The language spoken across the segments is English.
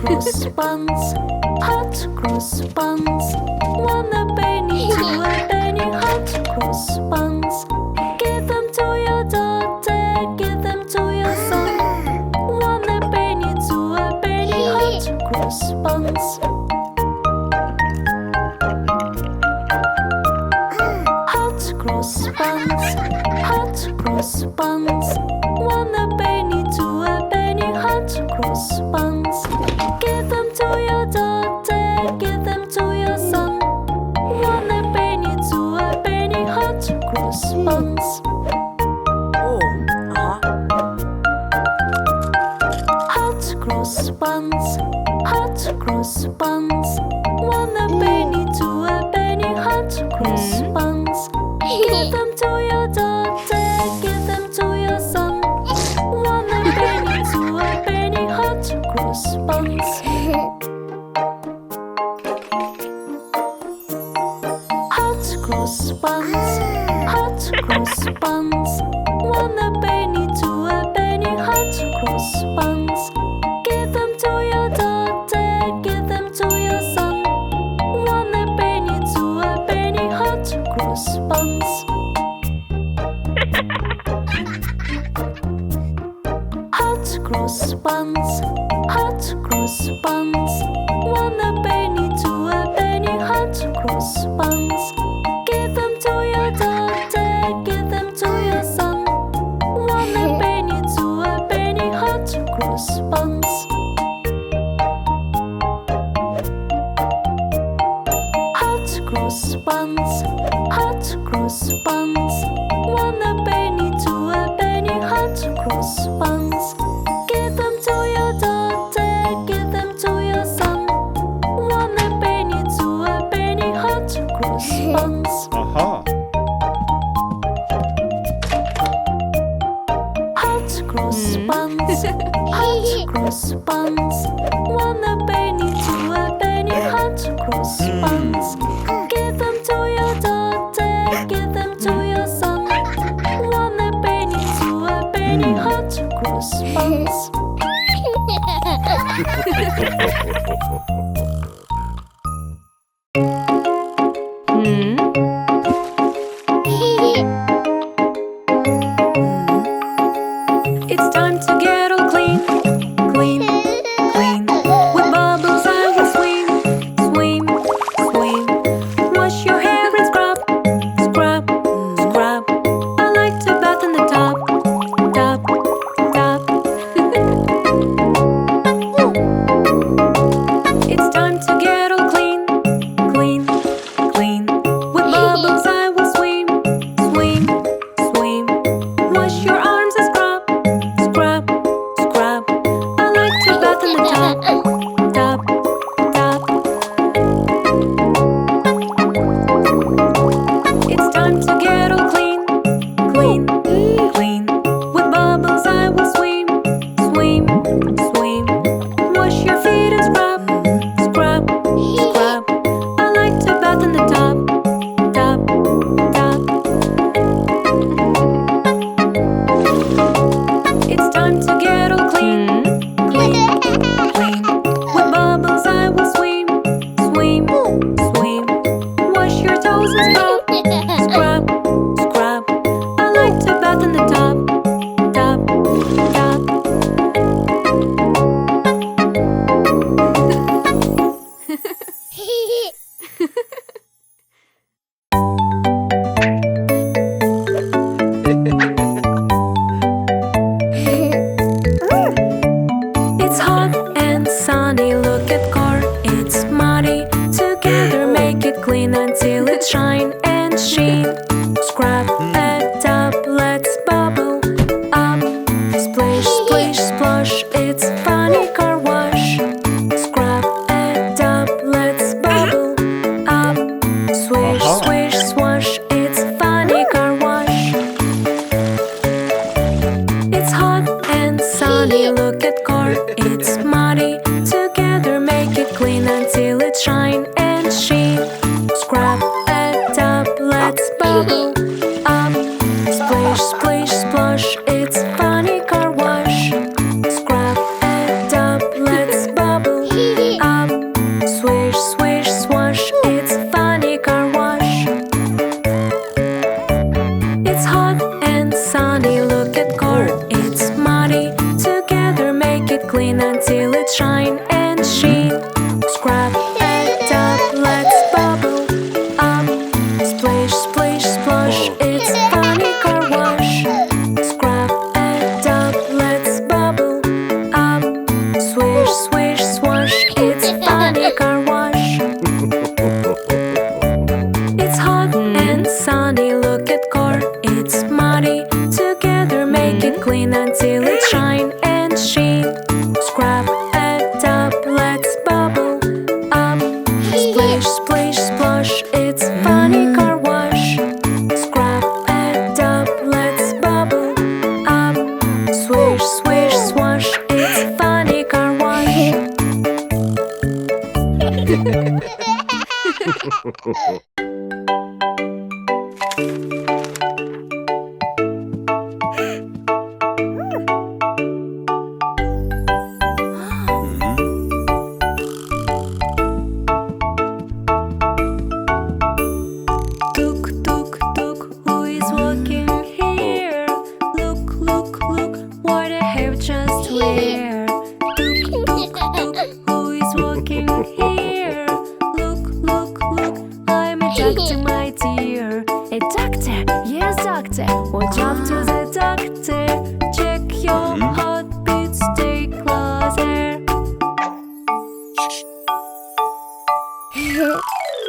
cross buns, hot cross buns. One a penny, two a penny, hot cross buns. Give them to your daughter, give them to your son. One a penny, two a penny, hot cross buns. Hot cross buns, hot cross buns. One a penny, two a penny, hot cross buns. Give them to your daughter, give them to your son. One a penny, two a penny, hot cross buns. Hot cross buns, hot cross buns. One a penny, two a penny, hot cross buns. Give them to your daughter, give them to your son. One a penny, two a penny, hot cross buns. Hot cross buns, hot cross buns. One a penny, two a penny, hot cross buns. Give them to your daughter, give them to your son. One a penny, two a penny, hot cross buns. Hot cross buns, hot cross buns. One a penny, two a penny, hot cross buns. Give them to your daughter, give them to your son. One a penny, two a penny, hot cross buns. Hot cross buns, hot cross buns. One a penny, two a penny, hot cross buns. Give them to your daughter, give them to your son. One a penny, two a penny, hot cross buns. Hot cross buns, hot cross buns. One a penny, two a penny, hot cross buns. Give them to your daughter, give them to your son. One a penny, two a penny, hot cross buns. It's time to get all clean, clean, clean. With bubbles I will swim, swim, swim. Wash your hair and scrub, scrub, scrub. I like to bath in the tub, tub, tub. It's time to get all clean, clean, clean. With bubbles I will swim, swim, swim. Wash your arms and scrub, scrub, scrub. I like to bath in the tub, tub, tub. It's time to get all clean, clean, clean. With bubbles I will swim, swim, swim. Wash your feet and scrub, scrub, scrub. I like to bath in the tub, tub, tub. It's time to get all clean, clean, clean. it shine and sheen. Scrub it up, let's bubble up. Splish, splish, splosh, it's funny car wash. Scrub it up, let's bubble up. Swish, swish, swash, it's funny car wash. It's hot and sunny, look at car, it's muddy. Together make it clean until it shine and sheen. Scrub it up, let's bubble up. Splish, splish, splosh, it's funny car wash. Scrub it up, let's bubble up. Swish, swish, swash, it's funny car wash. Tuk, tuk, tuk, who is walking here? Look, look, look, what I have just wear. Tuk, tuk, tuk, who is walking here? Look, look, look, I'm a doctor, my dear. A doctor? Yes, doctor. Watch out to the doctor. Check your heartbeat, stay closer.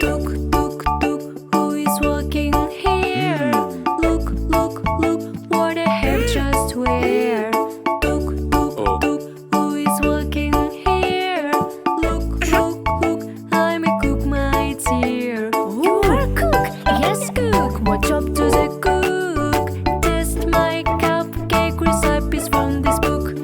Tuk, tuk, tuk, who is walking here? Look, look, look, what I have just wear. Tuk, tuk, tuk, who is walking here? Look, look, look, I'm a cook, my dear. You are a cook? Yes, cook. Watch up to the cook. Test my cupcake recipes from this book.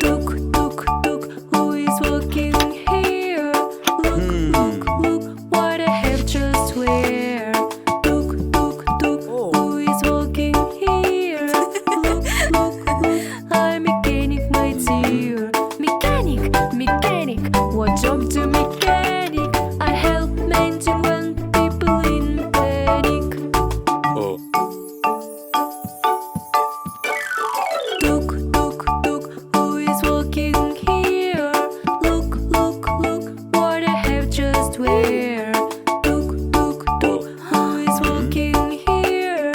Tuk, tuk, tuk, who is walking here? Look, look, look, what I have just wear. Tuk, tuk, tuk, who is walking here? Look, look, look, I'm a mechanic, my dear. Mechanic, mechanic, what job to mechanic? I help maintain when people in panic. Tuk, tuk, tuk, who is walking here? Look, look, look, what I have just wear. Tuk, tuk, tuk, who is walking here?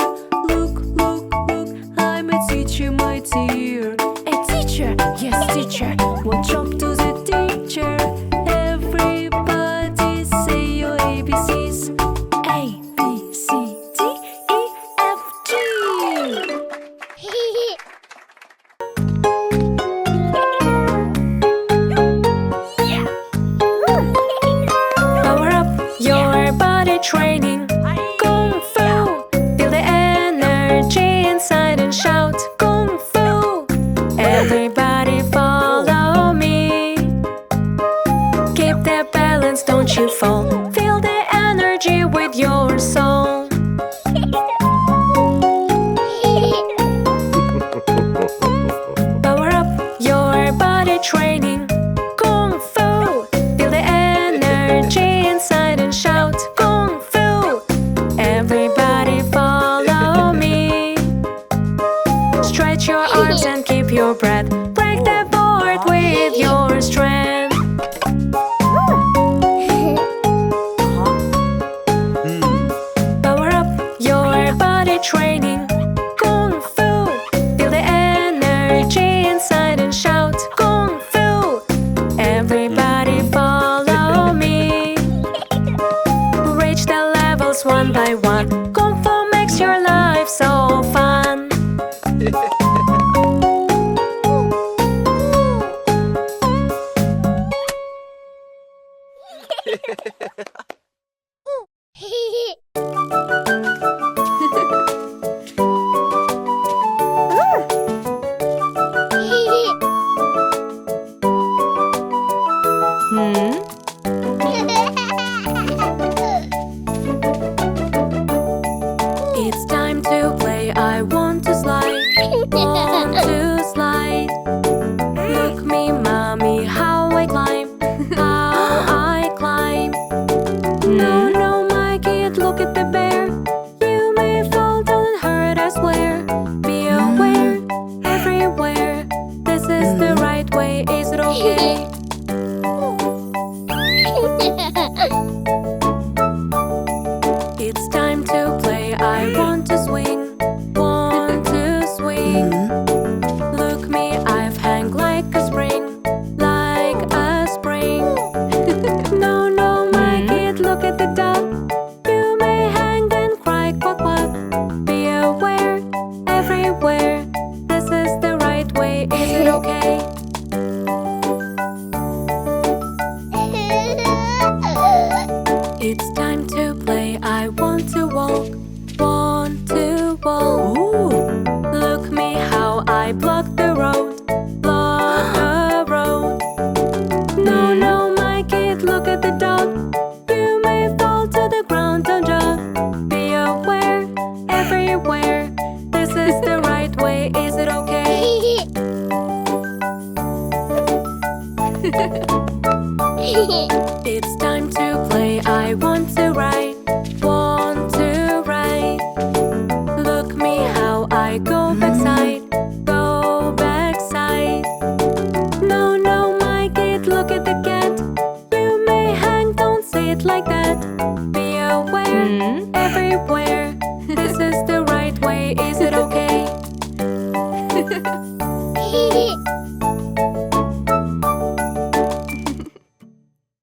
Look, look, look, I'm a teacher, my dear. A teacher? Yes, teacher. Watch up to the teacher. Everybody say your ABCs. A, B, C, D, E, F, G. Power up your body training. Kung Fu. Feel the energy inside and shout Kung Fu. Everybody follow me. Keep the balance, don't you fall. Feel the energy with your soul. Power up your body training. Kung Fu. Feel the energy inside and shout Kung Fu. Everybody follow me. Stretch your arms and keep your breath. Break the board with your strength. Power up your body training. Kung Fu. Feel the energy inside and shout Kung Fu. Everybody follow me. Reach the levels one by one. Kung Fu makes your life so fun. It's time to play. I want to slide. Want to slide. Look me, mommy, how I climb. How I climb. No, no, my kid, look at the bear. You may fall down and hurt, I swear. Be aware. okay. It's time to play. I want to swing, want to swing. Look me, I've hang like a spring, like a spring. No, no, my kid, look at the duck. You may hang and cry, quack, quack. Be aware, everywhere. This is the right way, is it okay? It's time to play. I want to walk, want to walk. Look me how I block the road, block the road. No, no, my kid, look at the dog. You may fall to the ground, don't jump. Be aware, everywhere. This is the right way, is it okay? It's time to play. I want to ride, want to ride. Look me how I go backside, go backside. No, no, my kid, look at the cat. You may hang, don't say it like that. Be aware, everywhere. This is the right way, is it okay?